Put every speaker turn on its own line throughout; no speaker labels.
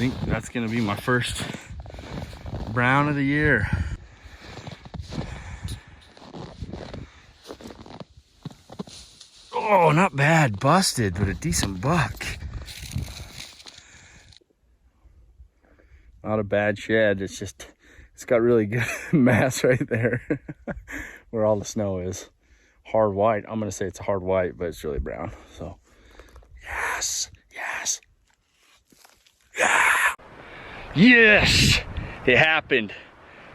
think that's gonna be my first brown of the year. Oh, not bad, busted, but a decent buck. Not a bad shed, it's just, it's got really good mass right there where all the snow is. Hard white, I'm gonna say it's a hard white, but it's really brown, so. Yes, yes. Yeah. Yes, it happened.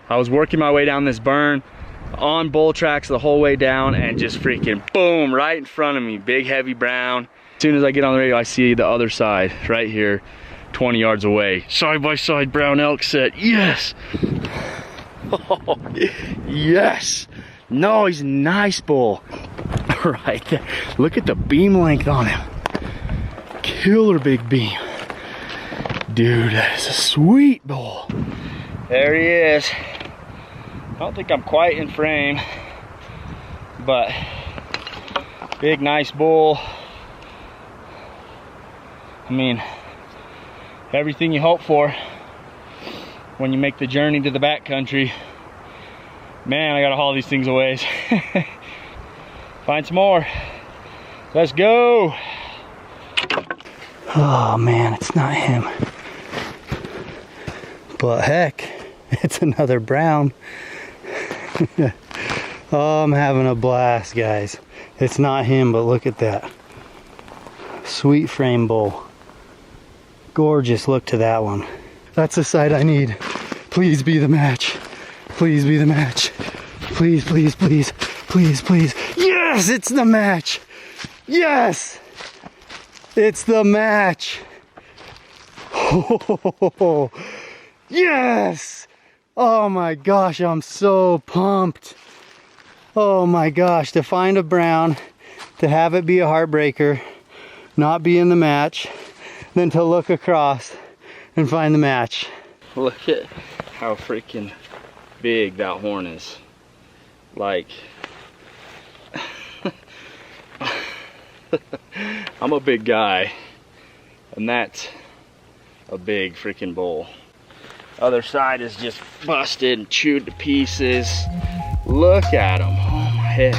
I was working my way down this burn on bull tracks the whole way down and just freaking boom, right in front of me, big heavy brown. As soon as I get on the radio, I see the other side right here, 20 yards away. Side by side brown elk set, yes. Oh, yes. No, he's a nice bull. Right there. Look at the beam length on him. Killer big beam. Dude, that is a sweet bull. There he is. I don't think I'm quite in frame, but big, nice bull. I mean, everything you hope for when you make the journey to the backcountry. Man, I gotta haul these things a ways. Find some more. Let's go. Oh man, it's not him. But heck, it's another brown. Oh, I'm having a blast, guys. It's not him, but look at that. Sweet frame bull. Gorgeous look to that one. That's the side I need. Please be the match. Please be the match. Please, please, please, please, please. Yes, it's the match. Yes, it's the match. Oh, yes. Oh my gosh, I'm so pumped. Oh my gosh, to find a brown, to have it be a heartbreaker, not be in the match, then to look across and find the match. Look at how freaking big that horn is. Like, I'm a big guy, and that's a big freaking bull. Other side is just busted and chewed to pieces. Look at him. Oh my heck.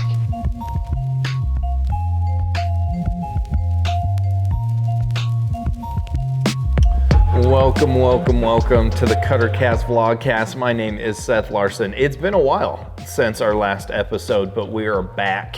Welcome, welcome, welcome to the Cuttercast Vlogcast. My name is Seth Larson. It's been a while since our last episode, but we are back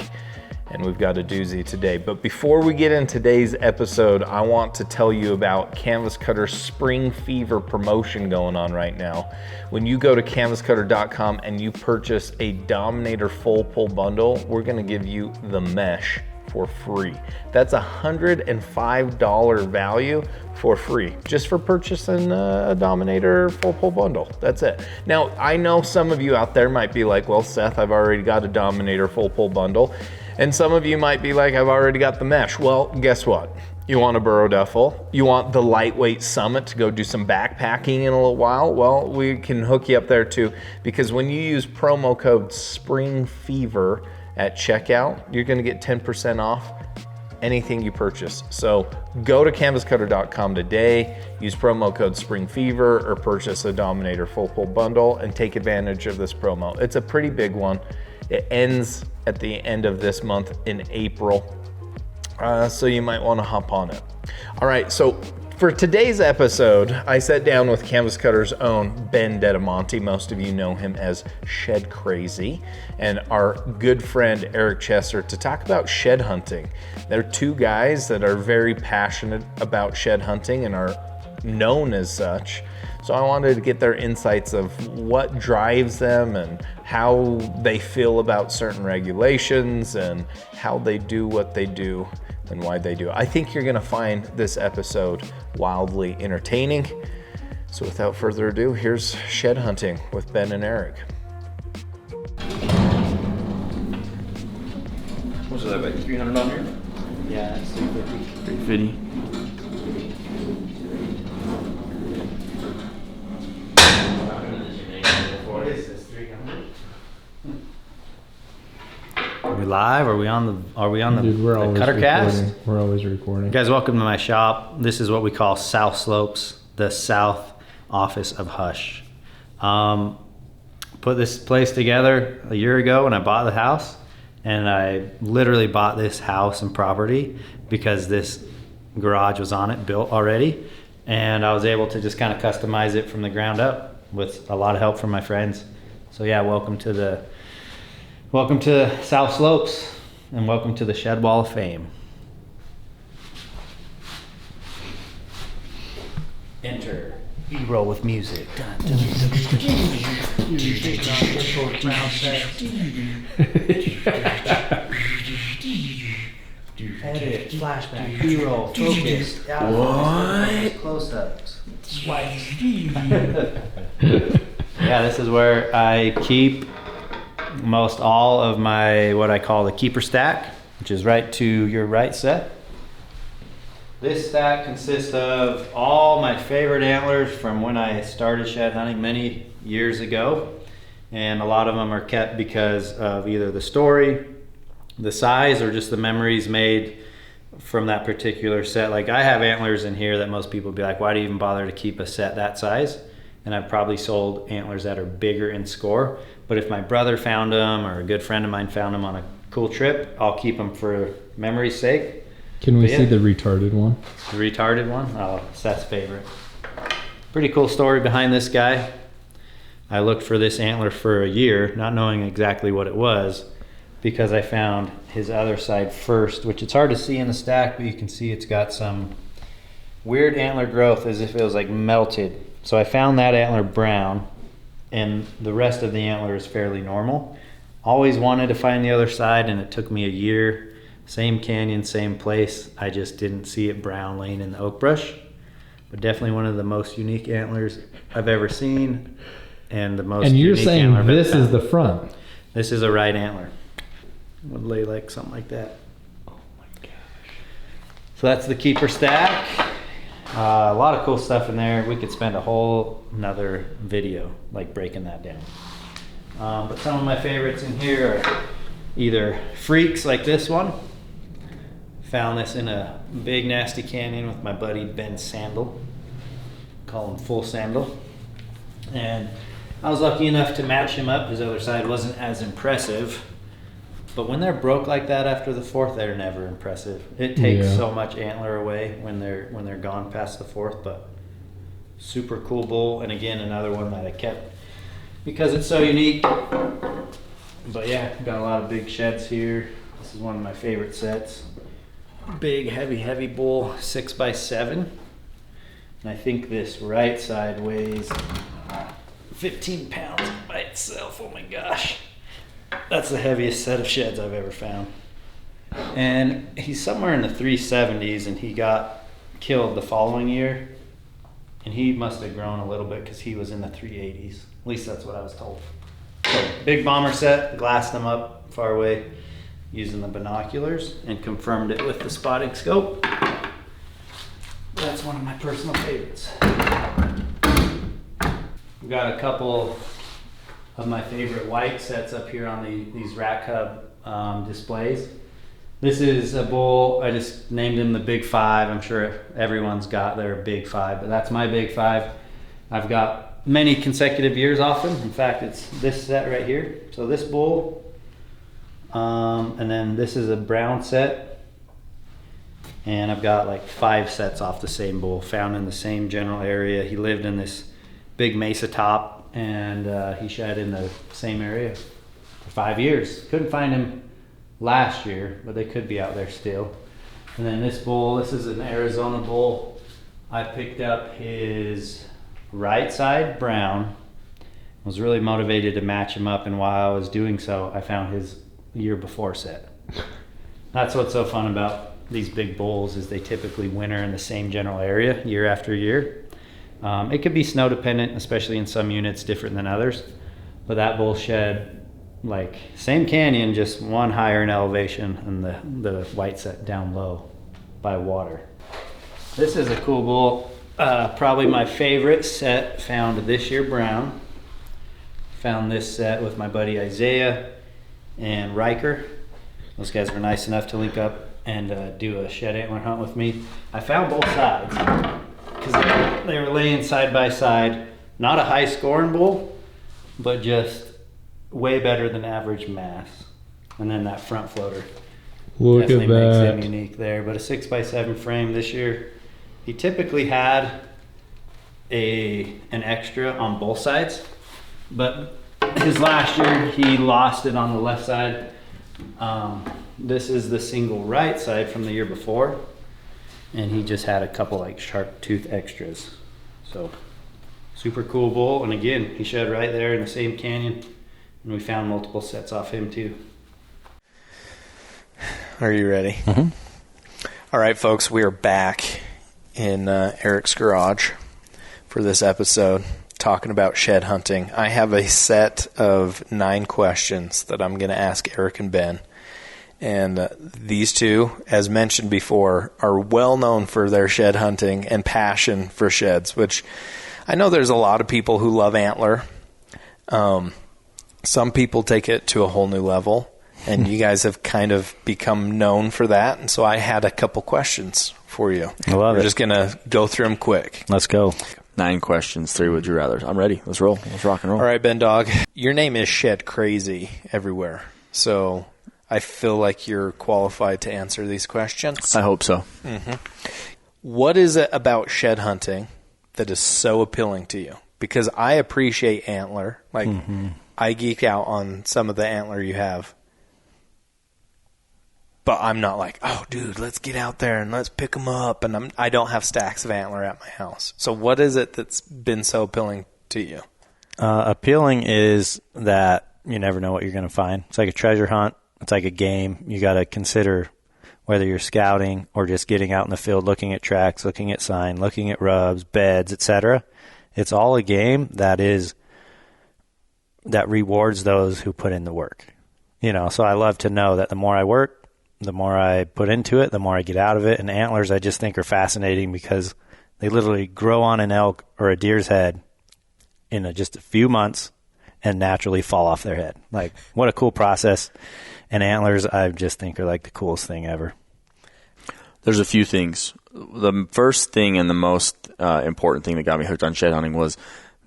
and we've got a doozy today. But before we get in today's episode, I want to tell you about Canvas Cutter's Spring Fever promotion going on right now. When you go to canvascutter.com and you purchase a Dominator full pull bundle, we're gonna give you the mesh for free. That's $105 value for free, just for purchasing a Dominator full pull bundle. That's it. Now, I know some of you out there might be like, well, Seth, I've already got a Dominator full pull bundle. And some of you might be like, I've already got the mesh. Well, guess what? You want a burrow duffel? You want the lightweight Summit to go do some backpacking in a little while? Well, we can hook you up there too, because when you use promo code SPRINGFEVER at checkout, you're gonna get 10% off anything you purchase. So go to canvascutter.com today, use promo code SPRINGFEVER or purchase a Dominator full pull bundle and take advantage of this promo. It's a pretty big one. It ends at the end of this month in April. So you might want to hop on it. All right, so for today's episode, I sat down with Canvas Cutter's own Ben Dettamanti. Most of you know him as Shedcrazy, and our good friend Eric Chesser to talk about shed hunting. They're two guys that are very passionate about shed hunting and are known as such. So I wanted to get their insights of what drives them and how they feel about certain regulations and how they do what they do and why they do it. I think you're gonna find this episode wildly entertaining. So without further ado, here's Shed Hunting with Ben and Eric.
What's that, like 300 on here?
Yeah, that's 350.
350.
What is this, 300? Are we live? Are we on the
Dude,
Cutter cast?
We're always recording.
You guys, welcome to my shop. This is what we call South Slopes the south office of Hush. Put this place together a year ago when I bought the house, and I literally bought this house and property because this garage was on it, built already, and I was able to just kind of customize it from the ground up with a lot of help from my friends. So yeah, welcome to South Slopes, and welcome to the Shed Wall of Fame. Enter B-roll with music. Edit, flashback, B-roll, focus. What? Close-ups. Swipes. Yeah, this is where I keep most all of my, what I call the keeper stack, which is right to your right set. This stack consists of all my favorite antlers from when I started shed hunting many years ago. And a lot of them are kept because of either the story, the size, or just the memories made from that particular set. Like, I have antlers in here that most people would be like, why do you even bother to keep a set that size? And I've probably sold antlers that are bigger in score. But if my brother found them or a good friend of mine found them on a cool trip, I'll keep them for memory's sake.
Can we see the retarded one?
The retarded one? Oh, Seth's favorite. Pretty cool story behind this guy. I looked for this antler for a year, not knowing exactly what it was, because I found his other side first, which it's hard to see in the stack, but you can see it's got some weird antler growth as if it was like melted. So I found that antler brown, and the rest of the antler is fairly normal. Always wanted to find the other side, and it took me a year. Same canyon, same place. I just didn't see it brown laying in the oak brush. But definitely one of the most unique antlers I've ever seen, and the most
And you're
unique
saying
antler I've ever
this is
found.
the front?
This is a right antler. Would lay like something like that.
Oh my gosh.
So that's the keeper stack. A lot of cool stuff in there. We could spend a whole another video like breaking that down. But some of my favorites in here are either freaks like this one. Found this in a big nasty canyon with my buddy Ben Sandal. Call him Full Sandal. And I was lucky enough to match him up. His other side wasn't as impressive. But when they're broke like that after the fourth, they're never impressive. It takes so much antler away when they're gone past the fourth, but super cool bull. And again, another one that I kept because it's so unique. But yeah, got a lot of big sheds here. This is one of my favorite sets. Big, heavy bull, 6x7. And I think this right side weighs 15 pounds by itself. Oh my gosh. That's the heaviest set of sheds I've ever found. And he's somewhere in the 370s, and he got killed the following year. And he must have grown a little bit because he was in the 380s. At least that's what I was told. So big bomber set, glassed them up far away using the binoculars and confirmed it with the spotting scope. That's one of my personal favorites. We've got a couple of my favorite white sets up here on these rack hub displays. This is a bull, I just named him the Big Five. I'm sure everyone's got their Big Five, but that's my Big Five. I've got many consecutive years off him. In fact, it's this set right here. So this bull, and then this is a brown set. And I've got like 5 sets off the same bull, found in the same general area. He lived in this big mesa top, and he shed in the same area for 5 years. Couldn't find him last year, but they could be out there still. And then this bull, this is an Arizona bull. I picked up his right side brown. Was really motivated to match him up, and while I was doing so, I found his year before set. That's what's so fun about these big bulls, is they typically winter in the same general area year after year. It could be snow dependent, especially in some units, different than others. But that bull shed like same canyon, just one higher in elevation, and the white set down low by water. This is a cool bull. Probably my favorite set found this year brown. Found this set with my buddy Isaiah and Riker. Those guys were nice enough to link up and do a shed antler hunt with me. I found both sides because they were laying side by side. Not a high scoring bull, but just way better than average mass. And then that front floater
Look at
definitely makes him
that.
unique there. But a 6x7 frame this year. He typically had an extra on both sides, but his last year he lost it on the left side. This is the single right side from the year before, and he just had a couple like sharp tooth extras. So super cool bull, and again he shed right there in the same canyon, and we found multiple sets off him too.
Are you ready?
Mm-hmm.
All right, folks, we are back in Eric's garage for this episode, talking about shed hunting. I have a set of 9 questions that I'm going to ask Eric and Ben. And these two, as mentioned before, are well known for their shed hunting and passion for sheds, which I know there's a lot of people who love antler. Some people take it to a whole new level, and you guys have kind of become known for that. And so I had a couple questions for you.
I love
We're
it.
just going to go through them quick.
Let's go.
9 questions, 3 would you rather. I'm ready. Let's roll. Let's rock and roll.
All right, Ben Dog, your name is Shedcrazy everywhere. So I feel like you're qualified to answer these questions.
I hope so.
What is it about shed hunting that is so appealing to you? Because I appreciate antler. Like, I geek out on some of the antler you have. But I'm not like, oh, dude, let's get out there and let's pick them up. And I don't have stacks of antler at my house. So what is it that's been so appealing to you?
Appealing is that you never know what you're going to find. It's like a treasure hunt. It's like a game. You got to consider whether you're scouting or just getting out in the field, looking at tracks, looking at sign, looking at rubs, beds, etc. It's all a game that rewards those who put in the work. You know, so I love to know that the more I work, the more I put into it, the more I get out of it. And antlers, I just think, are fascinating because they literally grow on an elk or a deer's head in just a few months and naturally fall off their head. Like, what a cool process. And antlers, I just think, are like the coolest thing ever.
There's a few things. The first thing and the most important thing that got me hooked on shed hunting was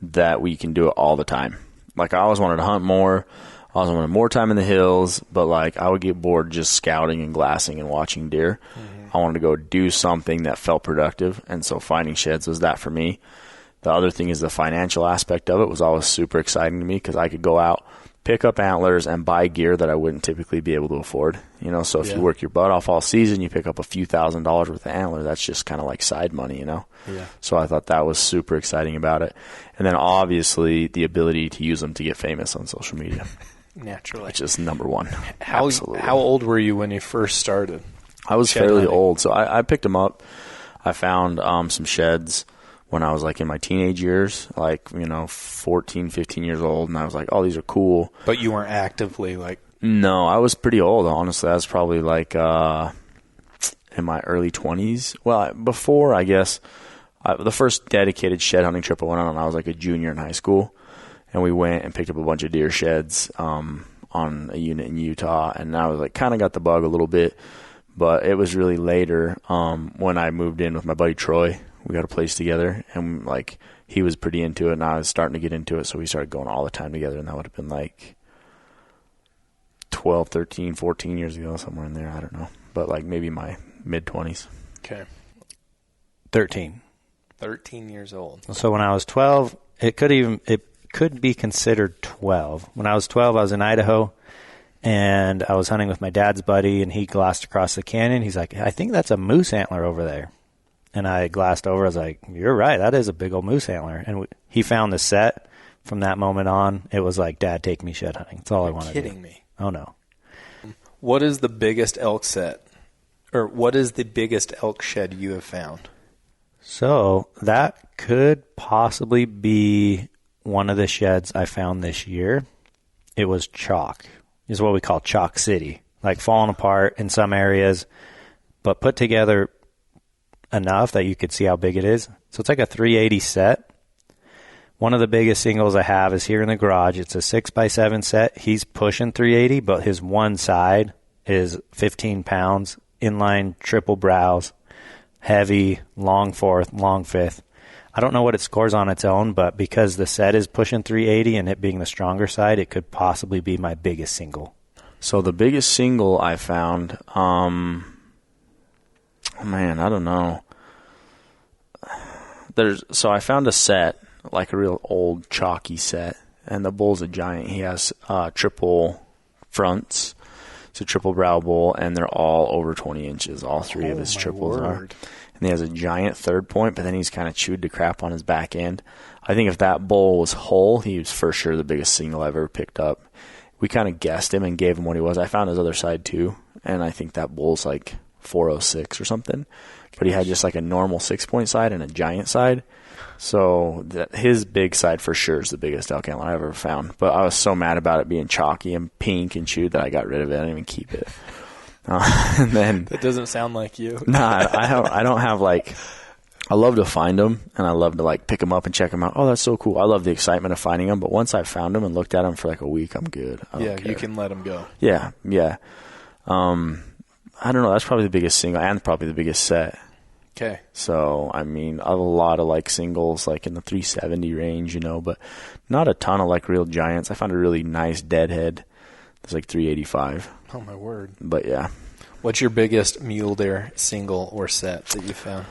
that we can do it all the time. Like, I always wanted to hunt more. I always wanted more time in the hills, but like I would get bored just scouting and glassing and watching deer. I wanted to go do something that felt productive, and so finding sheds was that for me. The other thing is the financial aspect of it was always super exciting to me because I could go out, pick up antlers, and buy gear that I wouldn't typically be able to afford. You know, so if you work your butt off all season, you pick up a few $1,000s worth of antler. That's just kind of like side money, you know?
Yeah.
So I thought that was super exciting about it. And then obviously the ability to use them to get famous on social media.
Naturally.
Which is number one.
Absolutely. How old were you when you first started?
I was
shed
fairly
hunting?
old, so I picked them up. I found some sheds when I was like in my teenage years, like, 14, 15 years old, and I was like, oh, these are cool.
But you weren't actively like...
No, I was pretty old, honestly. I was probably like in my early 20s. Well, before, I guess, the first dedicated shed hunting trip I went on, I was like a junior in high school. And we went and picked up a bunch of deer sheds on a unit in Utah. And I was like, kind of got the bug a little bit. But it was really later when I moved in with my buddy Troy. We got a place together. And like he was pretty into it and I was starting to get into it. So we started going all the time together. And that would have been like 12, 13, 14 years ago, somewhere in there. I don't know. But like maybe my mid-20s.
Okay.
13.
13 years old.
So when I was 12, it could be considered 12. When I was 12, I was in Idaho, and I was hunting with my dad's buddy, and he glassed across the canyon. He's like, I think that's a moose antler over there. And I glassed over. I was like, you're right. That is a big old moose antler. And he found the set. From that moment on, it was like, Dad, take me shed hunting. That's all I want to do.
Kidding me.
Oh, no.
What is the biggest elk set? Or what is the biggest elk shed you have found?
So that could possibly be one of the sheds I found this year. It was chalk. It's what we call chalk city, like falling apart in some areas, but put together enough that you could see how big it is. So it's like a 380 set. One of the biggest singles I have is here in the garage. It's a 6x7 set. He's pushing 380, but his one side is 15 pounds, inline triple brows, heavy, long fourth, long fifth. I don't know what it scores on its own, but because the set is pushing 380 and it being the stronger side, it could possibly be my biggest single.
So the biggest single I found, man, I don't know. So I found a set, like a real old chalky set, and the bull's a giant. He has triple fronts. It's a triple brow bull, and they're all over 20 inches. All three of his triples are. And he has a giant third point, but then he's kind of chewed to crap on his back end. I think if that bull was whole, he was for sure the biggest single I've ever picked up. We kind of guessed him and gave him what he was. I found his other side too, and I think that bull's like 406 or something. But he had just like a normal 6-point side and a giant side. So his big side for sure is the biggest elk antler I've ever found. But I was so mad about it being chalky and pink and chewed that I got rid of it. I didn't even keep it. And then
That doesn't sound like you.
Nah, I don't have like. I love to find them, and I love to like pick them up and check them out. Oh, that's so cool! I love the excitement of finding them. But once I found them and looked at them for like a week, I'm good. I don't care.
You can let them go.
Yeah. I don't know. That's probably the biggest single and probably the biggest set.
Okay.
So, I mean, I have a lot of like singles like in the 370 range, but not a ton of like real giants. I found a really nice deadhead. It's like 385.
Oh, my word.
But yeah.
What's your biggest mule deer single or set that you found?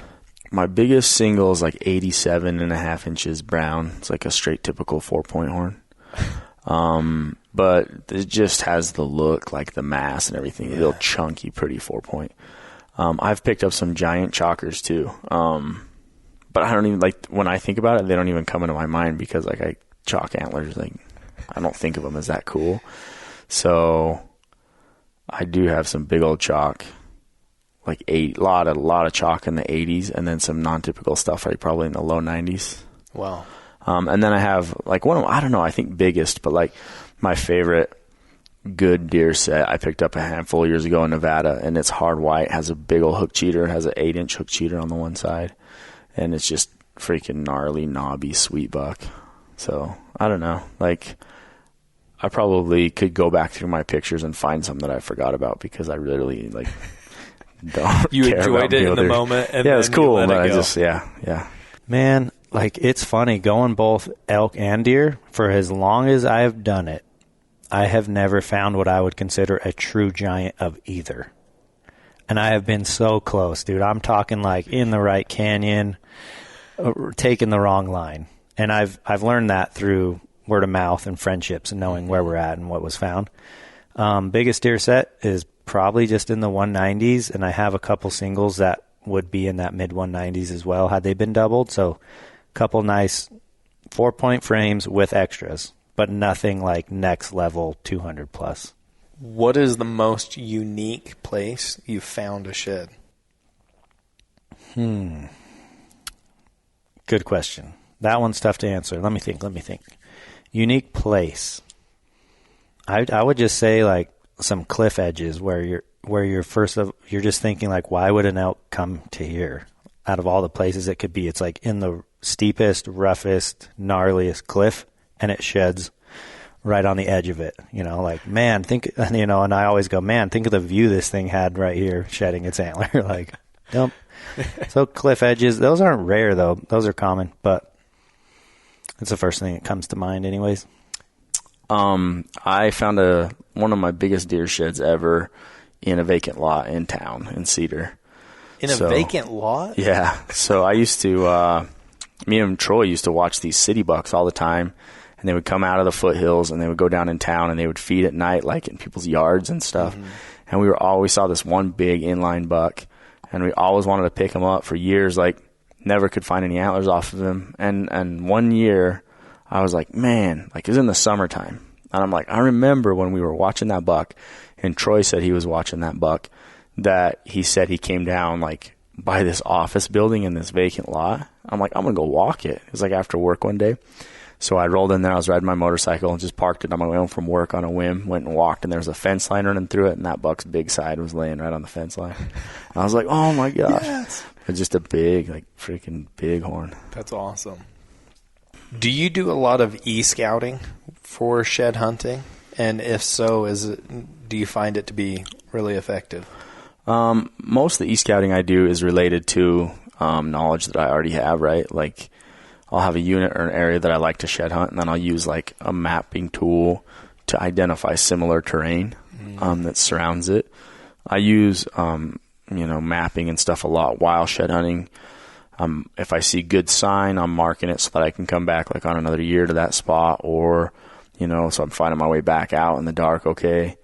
My biggest single is like 87.5 inches brown. It's like a straight typical 4-point horn. But it just has the look, like the mass and everything. Real chunky, pretty 4-point. I've picked up some giant chalkers too. But I don't even like when I think about it, they don't even come into my mind because like chalk antlers, like I don't think of them as that cool. So I do have some big old chalk, like a lot of chalk in the 80s, and then some non-typical stuff, like probably in the low 90s.
Wow.
And then I have like one of them, I don't know, I think biggest, but like my favorite good deer set I picked up a handful of years ago in Nevada, and it's hard white, has a big old hook cheater, has an 8-inch hook cheater on the one side, and it's just freaking gnarly, knobby, sweet buck. So I don't know, like I probably could go back through my pictures and find some that I forgot about because I literally like don't
You
care
enjoyed
about
it in the
deer.
moment, and
yeah, it's
then
cool,
you let
but
it
I
go.
just yeah.
Man, like it's funny going both elk and deer. For as long as I have done it, I have never found what I would consider a true giant of either. And I have been so close, dude. I'm talking like in the right canyon, taking the wrong line. And I've learned that through word of mouth and friendships and knowing where we're at and what was found. Biggest deer set is probably just in the 190s, and I have a couple singles that would be in that mid 190s as well had they been doubled. So a couple nice 4-point frames with extras, but nothing like next level 200 plus.
What is the most unique place you found a shed?
Good question. That one's tough to answer. Let me think. Unique place. I would just say like some cliff edges where you're just thinking like, why would an elk come to here? Out of all the places it could be, it's like in the steepest, roughest, gnarliest cliff, and it sheds right on the edge of it. Like, man, and I always go, man, think of the view this thing had right here shedding its antler. Like, dump. So cliff edges, those aren't rare though. Those are common, but it's the first thing that comes to mind anyways.
I found one of my biggest deer sheds ever in a vacant lot in town in Cedar.
In a vacant lot?
Yeah. So I used to, me and Troy used to watch these city bucks all the time, and they would come out of the foothills and they would go down in town and they would feed at night, like in people's yards and stuff. Mm-hmm. And we always saw this one big inline buck, and we always wanted to pick him up for years, like never could find any antlers off of him. And one year I was like, man, like it was in the summertime. And I'm like, I remember when we were watching that buck, and Troy said he was watching that buck, that he said he came down like by this office building in this vacant lot. I'm like, I'm going to go walk it. It was like after work one day. So I rolled in there. I was riding my motorcycle and just parked it on my way home from work on a whim, went and walked, and there was a fence line running through it, and that buck's big side was laying right on the fence line. And I was like, oh my gosh. Yes. It's just a big, like freaking big horn.
That's awesome. Do you do a lot of e-scouting for shed hunting? And if so, do you find it to be really effective?
Most of the e-scouting I do is related to knowledge that I already have, right? Like I'll have a unit or an area that I like to shed hunt, and then I'll use like a mapping tool to identify similar terrain that surrounds it. I use mapping and stuff a lot while shed hunting. If I see good sign, I'm marking it so that I can come back like on another year to that spot, or so I'm finding my way back out in the dark. Okay.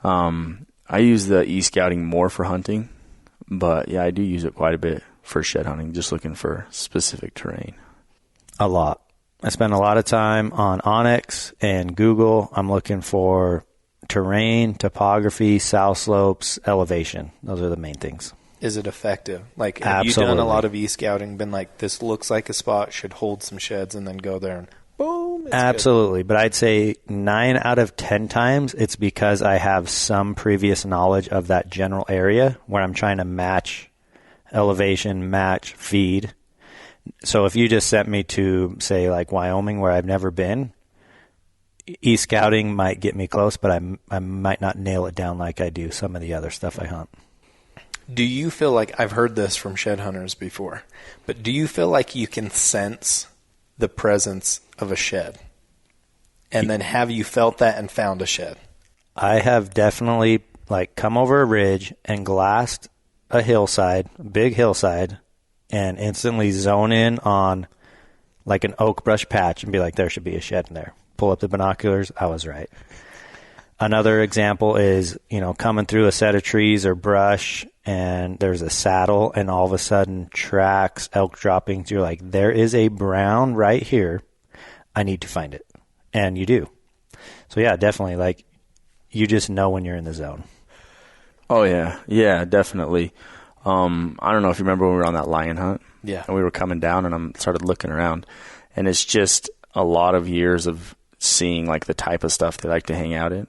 I use the e-scouting more for hunting, but yeah, I do use it quite a bit for shed hunting, just looking for specific terrain.
A lot. I spend a lot of time on Onyx and Google. I'm looking for terrain, topography, south slopes, elevation. Those are the main things.
Is it effective? Like, have
Absolutely.
you done a lot of e-scouting, been like, this looks like a spot, should hold some sheds, and then go there and boom, it's
Absolutely. Good. But I'd say 9 out of 10 times it's because I have some previous knowledge of that general area where I'm trying to match elevation, match feed. So if you just sent me to, say, like Wyoming, where I've never been, e-scouting might get me close, but I might not nail it down like I do some of the other stuff I hunt.
Do you feel like, I've heard this from shed hunters before, but do you feel like you can sense the presence of a shed? And then have you felt that and found a shed?
I have definitely come over a ridge and glassed a hillside, big hillside, and instantly zone in on like an oak brush patch and be like, there should be a shed in there. Pull up the binoculars. I was right. Another example is, coming through a set of trees or brush and there's a saddle and all of a sudden tracks, elk droppings. You're like, there is a brown right here. I need to find it. And you do. So yeah, definitely you just know when you're in the zone.
Oh yeah. Yeah, definitely. I don't know if you remember when we were on that lion hunt.
Yeah.
And we were coming down and I started looking around, and it's just a lot of years of seeing like the type of stuff they like to hang out in.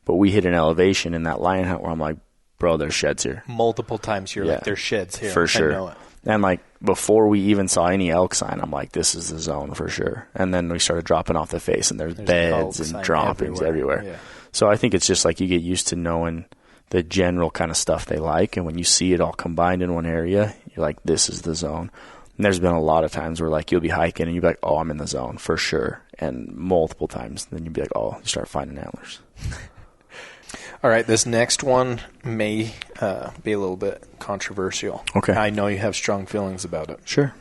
But we hit an elevation in that lion hunt where I'm like, bro, there's sheds here.
Multiple times you're like, there's sheds here.
For sure.
I know it.
And like before we even saw any elk sign, I'm like, this is the zone for sure. And then we started dropping off the face, and there's beds and droppings everywhere. Yeah. So I think it's just like you get used to knowing the general kind of stuff they like, and when you see it all combined in one area, you're like, this is the zone. And there's been a lot of times where like you'll be hiking and you'll be like, oh, I'm in the zone for sure. And multiple times, then you'll be like, oh, you start finding antlers.
All right, this next one may be a little bit controversial.
Okay.
I know you have strong feelings about it.
Sure.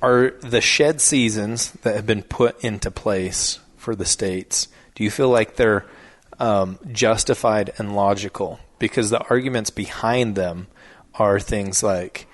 Are the shed seasons that have been put into place for the states, do you feel like they're justified and logical? Because the arguments behind them are things like,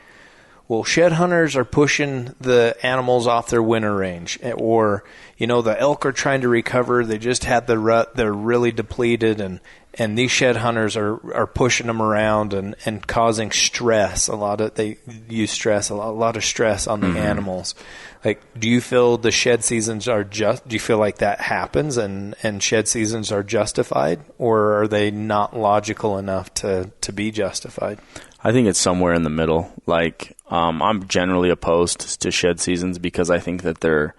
well, shed hunters are pushing the animals off their winter range, or, the elk are trying to recover. They just had the rut. They're really depleted, and these shed hunters are pushing them around and causing stress. They use stress, a lot of stress on the animals. Like, do you feel the shed seasons do you feel like that happens and shed seasons are justified, or are they not logical enough to be justified?
I think it's somewhere in the middle. Like, I'm generally opposed to shed seasons because I think that they're,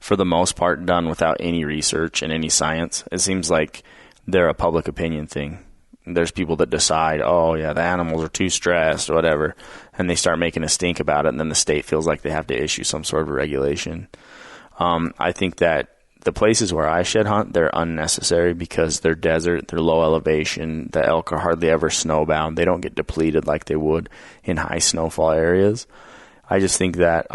for the most part, done without any research and any science. It seems like they're a public opinion thing. There's people that decide, oh, yeah, the animals are too stressed or whatever, and they start making a stink about it, and then the state feels like they have to issue some sort of regulation. I think that the places where I shed hunt, they're unnecessary because they're desert, they're low elevation, the elk are hardly ever snowbound. They don't get depleted like they would in high snowfall areas. I just think that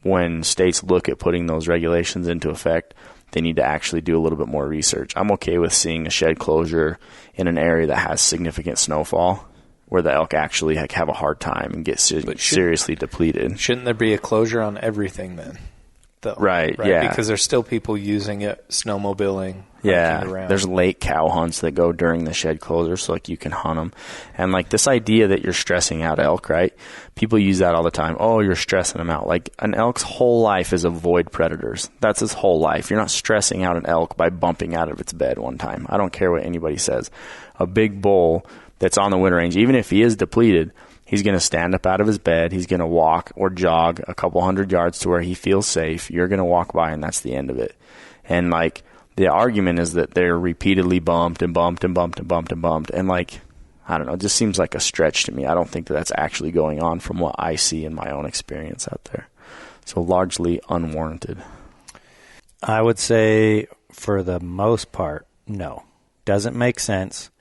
when states look at putting those regulations into effect, they need to actually do a little bit more research. I'm okay with seeing a shed closure in an area that has significant snowfall where the elk actually have a hard time and get seriously depleted.
Shouldn't there be a closure on everything then?
Right, yeah.
Because there's still people using it, snowmobiling.
Yeah, there's late cow hunts that go during the shed closure, so like you can hunt them. And like this idea that you're stressing out elk, right? People use that all the time. Oh, you're stressing them out. Like an elk's whole life is avoid predators. That's his whole life. You're not stressing out an elk by bumping out of its bed one time. I don't care what anybody says. A big bull that's on the winter range, even if he is depleted, he's going to stand up out of his bed. He's going to walk or jog a couple 100 yards to where he feels safe. You're going to walk by, and that's the end of it. And, like, the argument is that they're repeatedly bumped and bumped and bumped and bumped and bumped. And, like, I don't know, it just seems like a stretch to me. I don't think that that's actually going on from what I see in my own experience out there. So largely unwarranted.
I would say for the most part, no. Doesn't make sense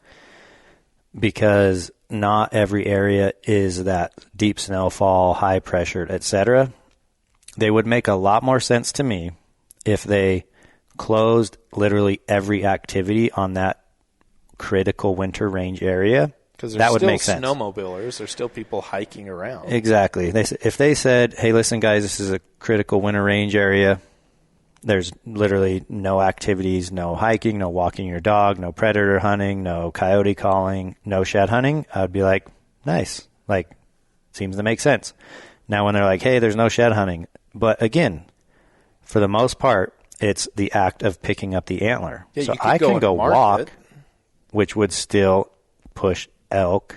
because not every area is that deep snowfall, high pressured, etc. They would make a lot more sense to me if they closed literally every activity on that critical winter range area.
Because
that would
still
make sense.
Snowmobilers, there's still people hiking around.
Exactly. If they said, hey, listen, guys, this is a critical winter range area. There's literally no activities, no hiking, no walking your dog, no predator hunting, no coyote calling, no shed hunting. I would be like, nice. Like, seems to make sense. Now when they're like, hey, there's no shed hunting. But again, for the most part, it's the act of picking up the antler.
Yeah,
so
you could
I
go
can
and
go
mark
walk,
it.
which would still push elk.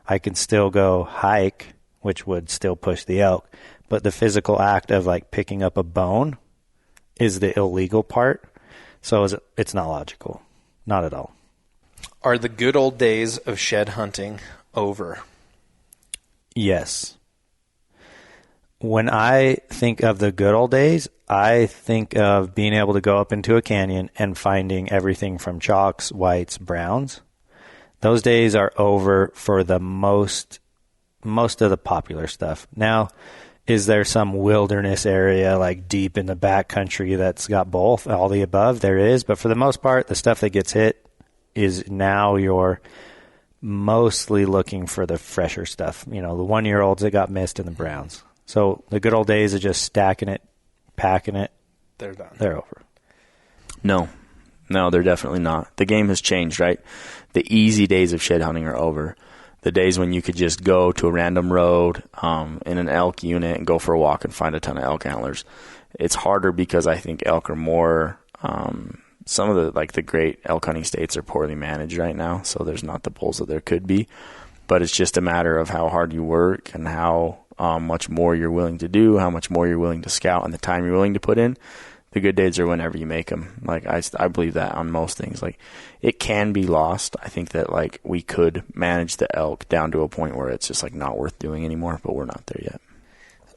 I can still go hike, which would still push the elk. But the physical act of like picking up a bone is the illegal part. So it's not logical. Not at all.
Are the good old days of shed hunting over?
Yes. When I think of the good old days, I think of being able to go up into a canyon and finding everything from chalks, whites, browns. Those days are over for the most of the popular stuff. Now, is there some wilderness area like deep in the backcountry that's got both, all the above? There is, but for the most part, the stuff that gets hit is now you're mostly looking for the fresher stuff. You know, the 1-year-olds that got missed in the browns. So the good old days of just stacking it, packing it,
They're done.
they're over.
No, they're definitely not. The game has changed, right? The easy days of shed hunting are over. The days when you could just go to a random road in an elk unit and go for a walk and find a ton of elk antlers. It's harder because I think elk are more some of the great elk hunting states are poorly managed right now, so there's not the bulls that there could be. But it's just a matter of how hard you work and how much more you're willing to do, how much more you're willing to scout, and the time you're willing to put in. The good days are whenever you make them. Like I believe that on most things. Like it can be lost. I think that like we could manage the elk down to a point where it's just like not worth doing anymore, but we're not there yet.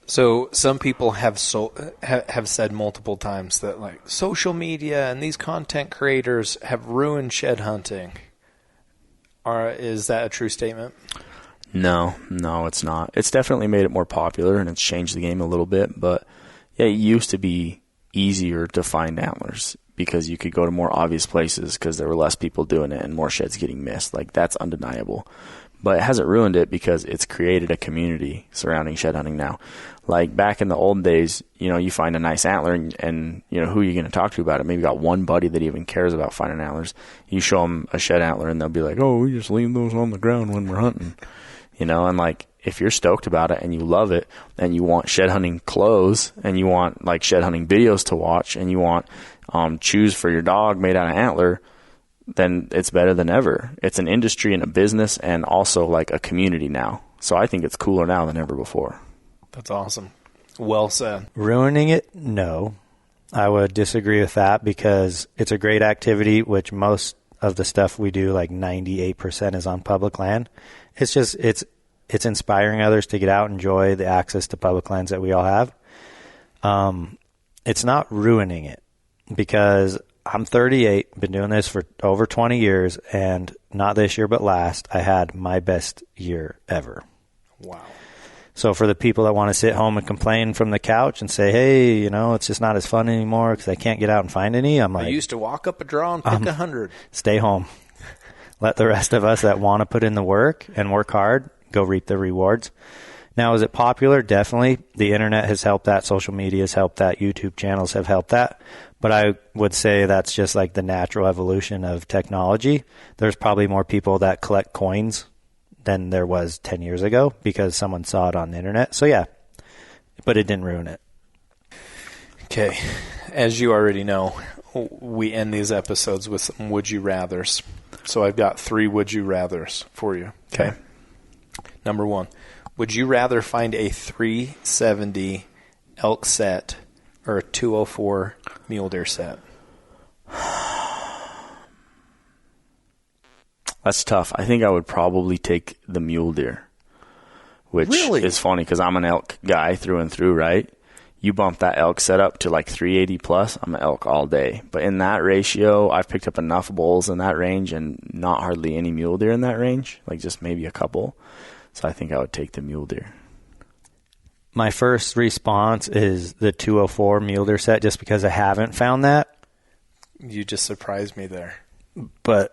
So some people have said multiple times that like social media and these content creators have ruined shed hunting. Is that a true statement?
No, it's not. It's definitely made it more popular and it's changed the game a little bit. But yeah, it used to be easier to find antlers because you could go to more obvious places because there were less people doing it and more sheds getting missed. Like that's undeniable. But it hasn't ruined it because it's created a community surrounding shed hunting now. Like back in the old days, you know, you find a nice antler and you know, who are you going to talk to about it? Maybe you got one buddy that even cares about finding antlers. You show them a shed antler and they'll be like, oh, we just leave those on the ground when we're hunting. You know, and like if you're stoked about it and you love it and you want shed hunting clothes and you want like shed hunting videos to watch and you want chews for your dog made out of antler, then it's better than ever. It's an industry and a business and also like a community now. So I think it's cooler now than ever before.
That's awesome. Well said.
Ruining it? No. I would disagree with that because it's a great activity, which most of the stuff we do, like 98% is on public land. It's just, it's inspiring others to get out and enjoy the access to public lands that we all have. It's not ruining it because I'm 38, been doing this for over 20 years, and not this year but last, I had my best year ever.
Wow.
So for the people that want to sit home and complain from the couch and say, hey, you know, it's just not as fun anymore because I can't get out and find any, I'm like,
I used to walk up a draw and pick 100.
Stay home. Let the rest of us that want to put in the work and work hard go reap the rewards. Now, is it popular? Definitely. The internet has helped that. Social media has helped that. YouTube channels have helped that. But I would say that's just like the natural evolution of technology. There's probably more people that collect coins than there was 10 years ago because someone saw it on the internet. So, yeah, but it didn't ruin it.
Okay. As you already know, we end these episodes with some would you rathers. So I've got 3 would you rathers for you. Okay. Number 1, would you rather find a 370 elk set or a 204 mule deer set?
That's tough. I think I would probably take the mule deer, which
Really?
is funny because I'm an elk guy through and through, right? You bump that elk setup to like 380 plus, I'm an elk all day. But in that ratio, I've picked up enough bulls in that range and not hardly any mule deer in that range, like just maybe a couple. So I think I would take the mule deer.
My first response is the 204 mule deer set, just because I haven't found that.
You just surprised me there.
But,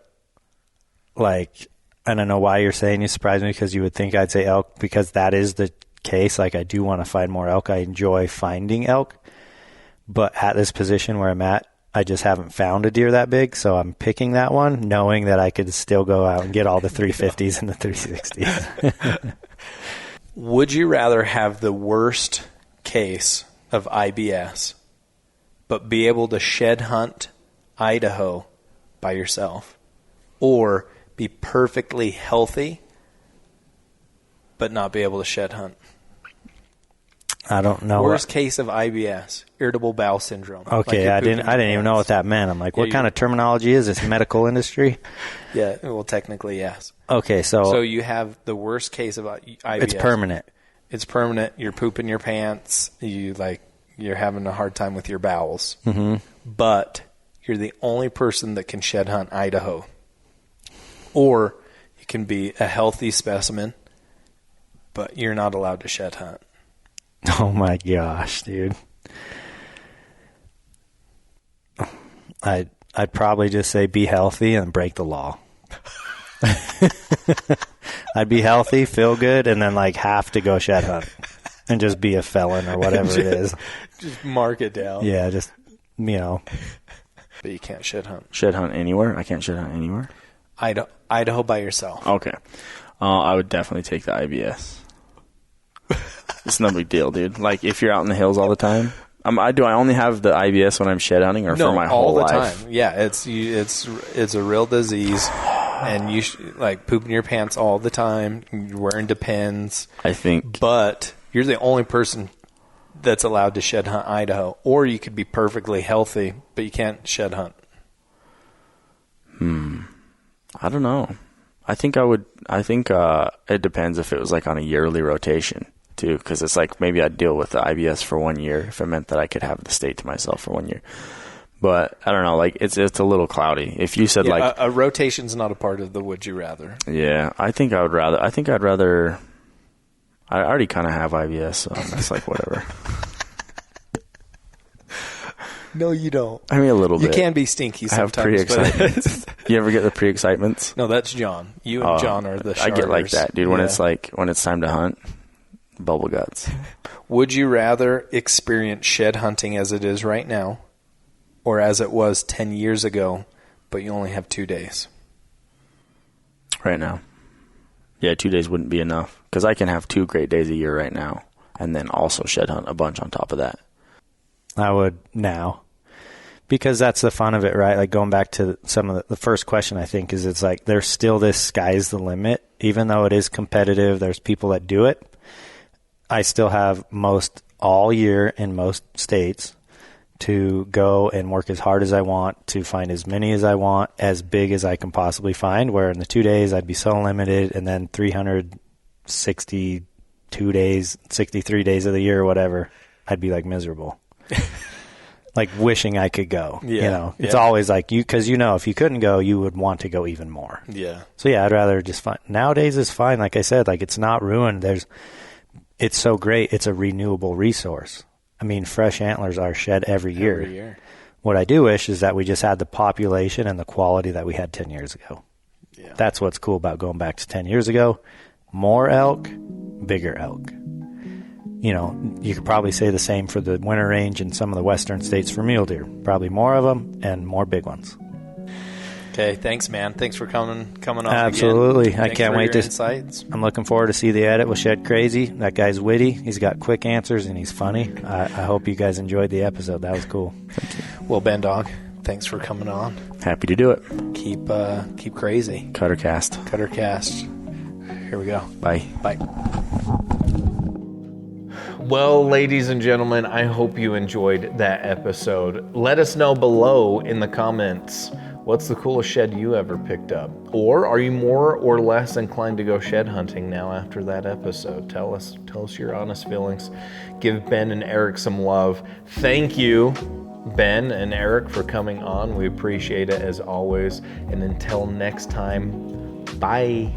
like, I don't know why you're saying you surprised me, because you would think I'd say elk, because that is the case. Like, I do want to find more elk. I enjoy finding elk. But at this position where I'm at, I just haven't found a deer that big, so I'm picking that one, knowing that I could still go out and get all the 350s and the 360s.
Would you rather have the worst case of IBS, but be able to shed hunt Idaho by yourself, or be perfectly healthy, but not be able to shed hunt?
I don't know.
Worst case of IBS, irritable bowel syndrome.
Okay,
Like
I didn't even know what that meant. I'm like, what kind of terminology is this? Medical industry?
Yeah, well, technically, yes.
Okay,
So you have the worst case of IBS.
it's permanent.
It's permanent. You're pooping your pants. You're having a hard time with your bowels.
Mm-hmm.
But you're the only person that can shed hunt Idaho. Or you can be a healthy specimen, but you're not allowed to shed hunt.
Oh my gosh, dude. I'd probably just say be healthy and break the law. I'd be healthy, feel good, and then like have to go shed hunt and just be a felon or whatever it is.
Just mark it down.
Yeah, just, you know.
But you can't shed hunt.
Shed hunt anywhere? I can't shed hunt anywhere?
Idaho by yourself.
Okay. I would definitely take the IBS. It's no big deal, dude. Like, if you're out in the hills all the time. Do I only have the IBS when I'm shed hunting, or for my whole life?
All the time. Yeah, it's a real disease, and you like pooping your pants all the time. You're wearing Depends.
I think.
But you're the only person that's allowed to shed hunt Idaho. Or you could be perfectly healthy, but you can't shed hunt.
I don't know. I think it depends if it was like on a yearly rotation too, because it's like maybe I'd deal with the IBS for 1 year if it meant that I could have the state to myself for 1 year. But I don't know, like it's a little cloudy. If you said like
a rotation's not a part of the would you rather.
Yeah, I already kind of have IBS, so it's like whatever.
No, you don't.
I mean, a little bit.
You can be stinky sometimes.
I have pre-excitements. You ever get the pre-excitements?
No, that's John. You and John are the
I get like that, dude. When
Yeah.
when it's time to hunt, bubble guts.
Would you rather experience shed hunting as it is right now, or as it was 10 years ago, but you only have 2 days?
Right now. Yeah, 2 days wouldn't be enough, because I can have 2 great days a year right now, and then also shed hunt a bunch on top of that.
I would now. Because that's the fun of it, right? Like going back to some of the first question, I think, is it's like there's still this sky's the limit. Even though it is competitive, there's people that do it. I still have most all year in most states to go and work as hard as I want, to find as many as I want, as big as I can possibly find, where in the 2 days I'd be so limited, and then 362 days, 63 days of the year or whatever, I'd be like miserable. Like wishing I could go.
Yeah,
you know, it's always like because if you couldn't go, you would want to go even more.
Yeah.
So yeah, I'd rather just find. Nowadays is fine. Like I said, like it's not ruined. It's so great. It's a renewable resource. I mean, fresh antlers are shed every year. What I do wish is that we just had the population and the quality that we had 10 years ago. Yeah. That's what's cool about going back to 10 years ago. More elk, bigger elk. You could probably say the same for the winter range in some of the western states for mule deer. Probably more of them and more big ones.
Okay, thanks, man. Thanks for coming on.
Absolutely.
Again.
I can't wait to.
Insights.
I'm looking forward to see the edit with Shedcrazy. That guy's witty. He's got quick answers and he's funny. I hope you guys enjoyed the episode. That was cool.
Well, Ben Dog, thanks for coming on.
Happy to do it.
Keep crazy.
Cuttercast.
Here we go.
Bye.
Bye. Well, ladies and gentlemen, I hope you enjoyed that episode. Let us know below in the comments What's the coolest shed you ever picked up? Or are you more or less inclined to go shed hunting now after that episode? Tell us your honest feelings. Give Ben and Eric some love. Thank you, Ben and Eric, for coming on. We appreciate it as always. And until next time, bye.